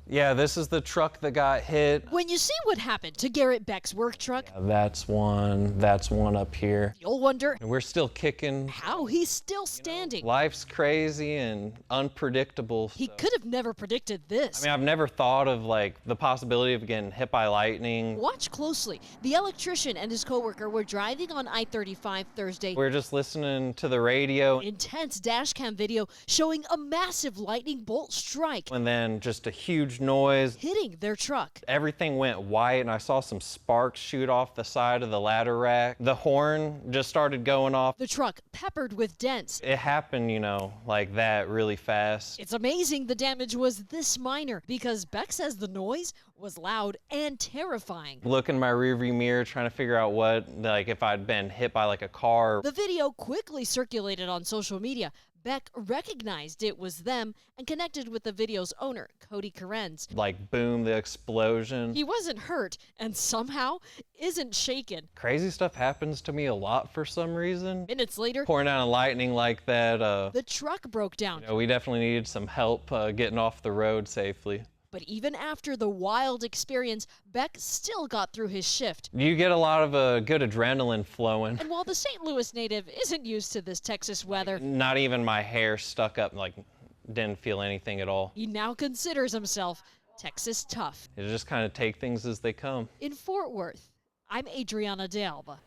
Yeah, this is the truck that got hit. When you see what happened to Garrett Beck's work truck, Yeah, that's one up here. you'll wonder And we're still kicking. how he's still standing. Life's crazy and unpredictable. He could have never predicted this. I mean, I've never thought of like the possibility of getting hit by lightning. Watch closely. The electrician and his coworker were driving on I-35 Thursday. We're just listening to the radio. Intense dash cam video showing a massive lightning bolt strike, And then just a huge noise. hitting their truck. Everything went white and I saw some sparks shoot off the side of the ladder rack. The horn just started going off. The truck peppered with dents. It happened, like that really fast. It's amazing the damage was this minor because Beck says the noise was loud and terrifying. Look in my rearview mirror trying to figure out if I'd been hit by like a car. The video quickly circulated on social media. Beck recognized it was them and connected with the video's owner, Cody Carenz. Like boom, the explosion. He wasn't hurt and somehow isn't shaken. Crazy stuff happens to me a lot for some reason. Minutes later, Pouring down lightning like that, the truck broke down. we definitely needed some help getting off the road safely. But even after the wild experience, Beck still got through his shift. You get a lot of good adrenaline flowing. And while the St. Louis native isn't used to this Texas weather, Not even my hair stuck up, didn't feel anything at all. he now considers himself Texas tough. You just kind of take things as they come. In Fort Worth, I'm Adriana De Alba.